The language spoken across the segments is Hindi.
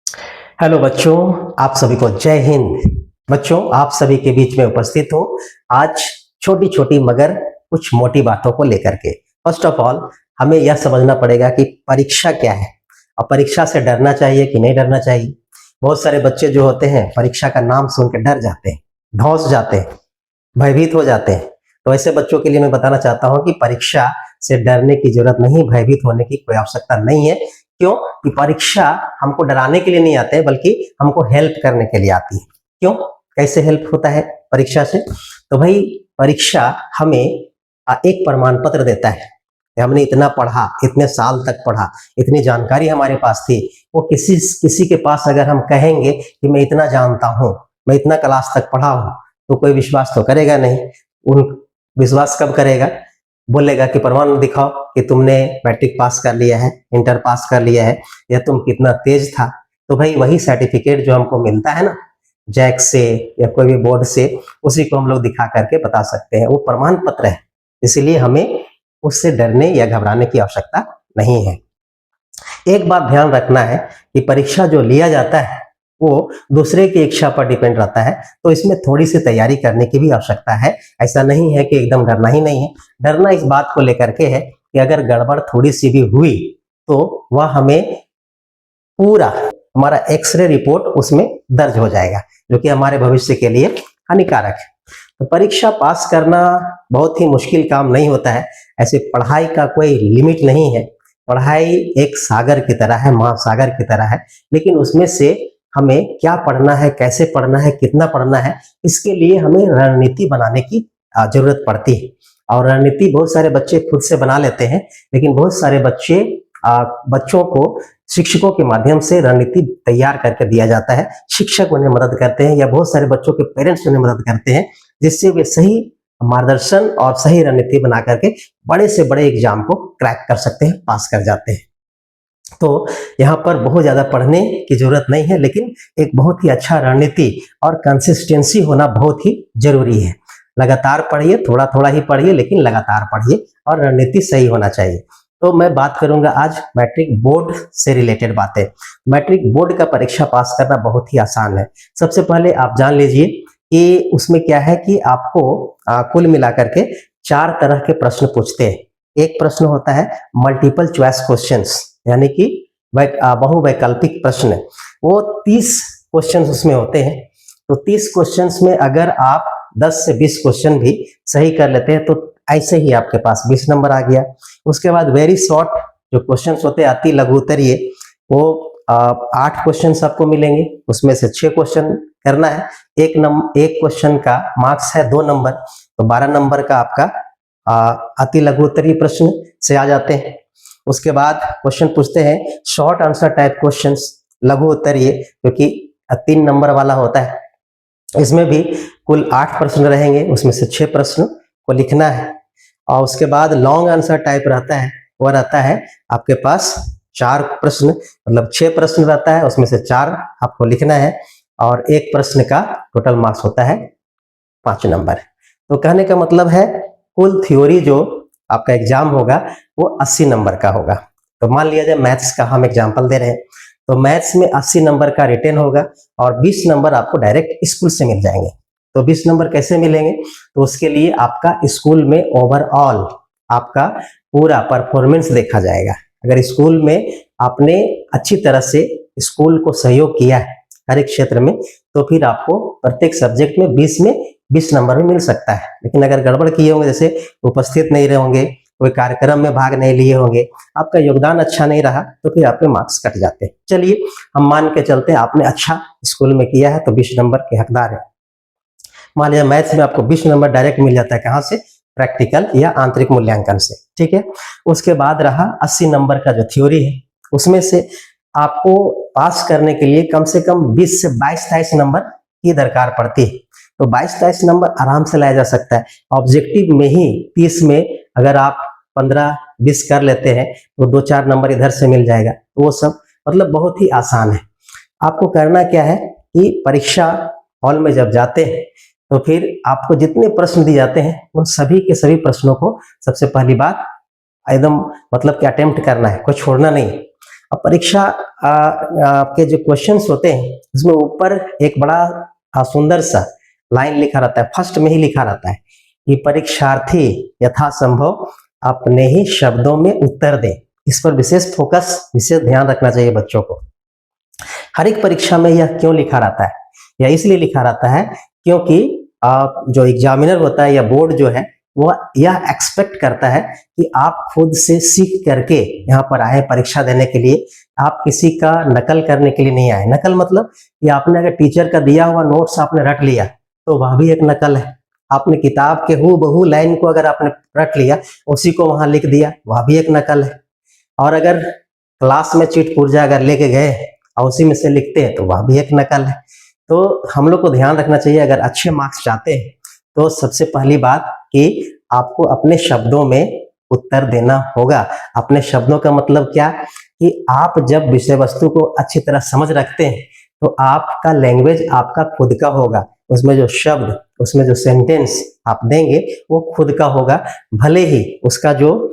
हेलो बच्चों, आप सभी को जय हिंद। बच्चों, आप सभी के बीच में उपस्थित हूँ आज छोटी छोटी मगर कुछ मोटी बातों को लेकर के। फर्स्ट ऑफ ऑल, हमें यह समझना पड़ेगा कि परीक्षा क्या है और परीक्षा से डरना चाहिए कि नहीं डरना चाहिए। बहुत सारे बच्चे जो होते हैं परीक्षा का नाम सुन के डर जाते हैं, धौंस जाते हैं, भयभीत हो जाते हैं। तो ऐसे बच्चों के लिए मैं बताना चाहता हूँ कि परीक्षा से डरने की जरूरत नहीं, भयभीत होने की कोई आवश्यकता नहीं है। क्यों? कि परीक्षा हमको डराने के लिए नहीं आते बल्कि हमको हेल्प करने के लिए आती है। क्यों? कैसे हेल्प होता है परीक्षा से? तो भाई, परीक्षा हमें एक प्रमाण पत्र देता है कि हमने इतना पढ़ा, इतने साल तक पढ़ा, इतनी जानकारी हमारे पास थी। वो किसी किसी के पास अगर हम कहेंगे कि मैं इतना जानता हूँ, मैं इतना क्लास तक पढ़ा हूँ, तो कोई विश्वास तो करेगा नहीं। उन विश्वास कब करेगा? बोलेगा कि प्रमाण दिखाओ कि तुमने मैट्रिक पास कर लिया है, इंटर पास कर लिया है, या तुम कितना तेज था। तो भाई वही सर्टिफिकेट जो हमको मिलता है ना, जैक से या कोई भी बोर्ड से, उसी को हम लोग दिखा करके बता सकते हैं, वो प्रमाण पत्र है। इसलिए हमें उससे डरने या घबराने की आवश्यकता नहीं है। एक बात ध्यान रखना है कि परीक्षा जो लिया जाता है वो दूसरे की इच्छा पर डिपेंड रहता है, तो इसमें थोड़ी सी तैयारी करने की भी आवश्यकता है। ऐसा नहीं है कि एकदम डरना ही नहीं है। डरना इस बात को लेकर के है कि अगर गड़बड़ थोड़ी सी भी हुई तो वह हमें पूरा हमारा एक्सरे रिपोर्ट उसमें दर्ज हो जाएगा, जो कि हमारे भविष्य के लिए हानिकारक है। तो परीक्षा पास करना बहुत ही मुश्किल काम नहीं होता है। ऐसे पढ़ाई का कोई लिमिट नहीं है। पढ़ाई एक सागर की तरह है, महासागर की तरह है, लेकिन उसमें से हमें क्या पढ़ना है, कैसे पढ़ना है, कितना पढ़ना है, इसके लिए हमें रणनीति बनाने की जरूरत पड़ती है। और रणनीति बहुत सारे बच्चे खुद से बना लेते हैं, लेकिन बहुत सारे बच्चों को शिक्षकों के माध्यम से रणनीति तैयार करके दिया जाता है। शिक्षक उन्हें मदद करते हैं या बहुत सारे बच्चों के पेरेंट्स उन्हें मदद करते हैं, जिससे वे सही मार्गदर्शन और सही रणनीति बना करके बड़े से बड़े एग्जाम को क्रैक कर सकते हैं, पास कर जाते हैं। तो यहाँ पर बहुत ज्यादा पढ़ने की जरूरत नहीं है, लेकिन एक बहुत ही अच्छा रणनीति और कंसिस्टेंसी होना बहुत ही जरूरी है। लगातार पढ़िए, थोड़ा थोड़ा ही पढ़िए, लेकिन लगातार पढ़िए और रणनीति सही होना चाहिए। तो मैं बात करूंगा आज मैट्रिक बोर्ड से रिलेटेड बातें। मैट्रिक बोर्ड का परीक्षा पास करना बहुत ही आसान है। सबसे पहले आप जान लीजिए कि उसमें क्या है कि आपको कुल मिलाकर के 4 तरह के प्रश्न पूछते हैं। एक प्रश्न होता है मल्टीपल चॉइस क्वेश्चंस, यानी कि बहुवैकल्पिक प्रश्न। वो 30 क्वेश्चंस उसमें होते हैं। तो 30 क्वेश्चंस में अगर आप 10 से 20 क्वेश्चन भी सही कर लेते हैं तो ऐसे ही आपके पास 20 नंबर आ गया। उसके बाद वेरी शॉर्ट जो क्वेश्चंस होते हैं, अति लघु उत्तरीय, वो 8 क्वेश्चंस आपको मिलेंगे। उसमें से 6 क्वेश्चन करना है। एक क्वेश्चन का मार्क्स है 2 नंबर, तो 12 नंबर का आपका अति लघु उत्तरीय प्रश्न से आ जाते हैं। उसके बाद क्वेश्चन पूछते हैं शॉर्ट आंसर टाइप क्वेश्चंस, लघु उत्तरीय, क्योंकि 3 नंबर वाला होता है। इसमें भी कुल 8 प्रश्न रहेंगे, उसमें से 6 प्रश्न को लिखना है। और उसके बाद लॉन्ग आंसर टाइप रहता है, वह रहता है आपके पास 4 प्रश्न, मतलब 6 प्रश्न रहता है, उसमें से 4 आपको लिखना है और एक प्रश्न का टोटल मार्क्स होता है 5 नंबर। तो कहने का मतलब है कुल थ्योरी जो आपका एग्जाम होगा वो 80 नंबर का होगा। तो मान लिया जाए मैथ्स का हम एग्जाम्पल दे रहे हैं, तो मैथ्स में 80 नंबर का रिटेन होगा और 20 नंबर आपको डायरेक्ट स्कूल से मिल जाएंगे। तो 20 नंबर कैसे मिलेंगे? तो उसके लिए आपका स्कूल में ओवरऑल आपका पूरा परफॉर्मेंस देखा जाएगा। अगर स्कूल में आपने अच्छी तरह से स्कूल को सहयोग किया है हर एक क्षेत्र में, तो फिर आपको प्रत्येक सब्जेक्ट में 20 नंबर भी मिल सकता है। लेकिन अगर गड़बड़ किए होंगे, जैसे उपस्थित नहीं रहे होंगे, कोई कार्यक्रम में भाग नहीं लिए होंगे, आपका योगदान अच्छा नहीं रहा, तो फिर आपके मार्क्स कट जाते हैं। चलिए हम मान के चलते हैं आपने अच्छा स्कूल में किया है तो 20 नंबर के हकदार है। मान लिया मैथ्स में आपको 20 नंबर डायरेक्ट मिल जाता है, कहाँ से? प्रैक्टिकल या आंतरिक मूल्यांकन से। ठीक है। उसके बाद रहा 80 नंबर का जो थ्योरी है, उसमें से आपको पास करने के लिए कम से कम 20 से 22-23 नंबर की दरकार पड़ती है। तो 22-23 नंबर आराम से लाया जा सकता है। ऑब्जेक्टिव में ही 30 में अगर आप 15-20 कर लेते हैं तो 2-4 नंबर इधर से मिल जाएगा। तो वो सब मतलब बहुत ही आसान है। आपको करना क्या है कि परीक्षा हॉल में जब जाते हैं तो फिर आपको जितने प्रश्न दिए जाते हैं उन सभी के सभी प्रश्नों को सबसे पहली बात एकदम मतलब कि अटेम्प्ट करना है, कोई छोड़ना नहीं। अब परीक्षा आपके जो क्वेश्चंस होते हैं उसमें ऊपर एक बड़ा सुंदर सा लाइन लिखा रहता है, फर्स्ट में ही लिखा रहता है कि परीक्षार्थी यथासंभव अपने ही शब्दों में उत्तर दे। इस पर विशेष फोकस, विशेष ध्यान रखना चाहिए बच्चों को। हर एक परीक्षा में यह क्यों लिखा रहता है? यह इसलिए लिखा रहता है क्योंकि जो एग्जामिनर होता है या बोर्ड जो है वो यह एक्सपेक्ट करता है कि आप खुद से सीख करके यहाँ पर आए परीक्षा देने के लिए, आप किसी का नकल करने के लिए नहीं आए। नकल मतलब कि आपने अगर टीचर का दिया हुआ नोट्स आपने रट लिया तो वह भी एक नकल है। आपने किताब के हूबहू लाइन को अगर आपने रट लिया, उसी को वहां लिख दिया, वह भी एक नकल है। और अगर क्लास में चिट पुर्जा अगर लेके गए और उसी में से लिखते हैं तो वह भी एक नकल है। तो हम लोग को ध्यान रखना चाहिए, अगर अच्छे मार्क्स चाहते हैं तो सबसे पहली बात कि आपको अपने शब्दों में उत्तर देना होगा। अपने शब्दों का मतलब क्या कि आप जब विषय वस्तु को अच्छी तरह समझ रखते हैं तो आपका लैंग्वेज आपका खुद का होगा। उसमें जो शब्द, उसमें जो सेंटेंस आप देंगे वो खुद का होगा, भले ही उसका जो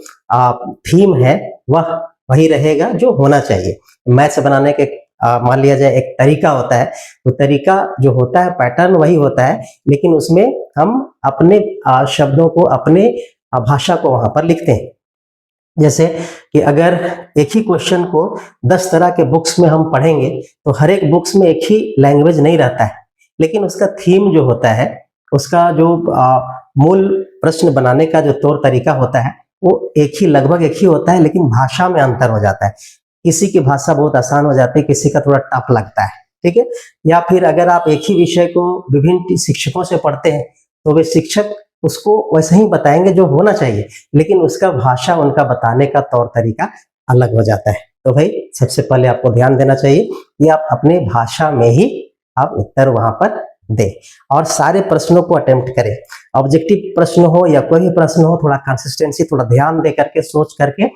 थीम है वह वही रहेगा जो होना चाहिए। मैथ्स बनाने के मान लिया जाए एक तरीका होता है, तो तरीका जो होता है पैटर्न वही होता है, लेकिन उसमें हम अपने शब्दों को, अपने भाषा को वहां पर लिखते हैं। जैसे कि अगर एक ही क्वेश्चन को 10 तरह के बुक्स में हम पढ़ेंगे तो हर एक बुक्स में एक ही लैंग्वेज नहीं रहता है, लेकिन उसका थीम जो होता है, उसका जो मूल प्रश्न बनाने का जो तौर तरीका होता है वो एक ही, लगभग एक ही होता है, लेकिन भाषा में अंतर हो जाता है। किसी की भाषा बहुत आसान हो जाती है, किसी का थोड़ा टफ लगता है, ठीक है। या फिर अगर आप एक ही विषय को विभिन्न शिक्षकों से पढ़ते हैं तो वे शिक्षक उसको वैसे ही बताएंगे जो होना चाहिए, लेकिन उसका भाषा, उनका बताने का तौर तरीका अलग हो जाता है। तो भाई सबसे पहले आपको ध्यान देना चाहिए कि आप अपने भाषा में ही आप उत्तर वहां पर दें और सारे प्रश्नों को अटेम्प्ट करें। ऑब्जेक्टिव प्रश्न हो या कोई भी प्रश्न हो, थोड़ा कंसिस्टेंसी, थोड़ा ध्यान दे करके, सोच करके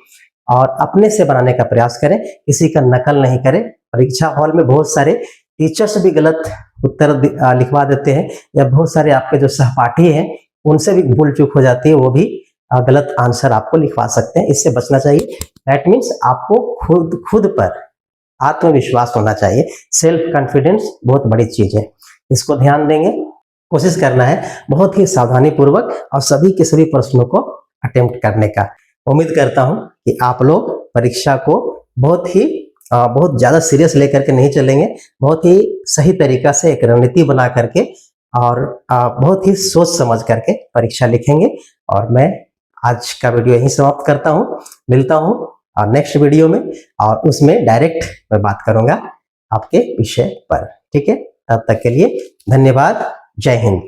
और अपने से बनाने का प्रयास करें, किसी का नकल नहीं करें। परीक्षा हॉल में बहुत सारे टीचर्स भी गलत उत्तर लिखवा देते हैं, या बहुत सारे आपके जो सहपाठी हैं उनसे भी भूल चूक हो जाती है, वो भी गलत आंसर आपको लिखवा सकते हैं। इससे बचना चाहिए। दैट मीन्स आपको खुद पर आत्मविश्वास होना चाहिए। सेल्फ कॉन्फिडेंस बहुत बड़ी चीज है, इसको ध्यान देंगे। कोशिश करना है बहुत ही सावधानी पूर्वक और सभी के सभी प्रश्नों को अटेम्प्ट करने का। उम्मीद करता हूं कि आप लोग परीक्षा को बहुत ज्यादा सीरियस लेकर के नहीं चलेंगे, बहुत ही सही तरीका से एक रणनीति बना करके और बहुत ही सोच समझ करके परीक्षा लिखेंगे। और मैं आज का वीडियो यहीं समाप्त करता हूं। मिलता हूं नेक्स्ट वीडियो में और उसमें डायरेक्ट मैं बात करूंगा आपके विषय पर, ठीक है। तब तक के लिए धन्यवाद। जय हिंद।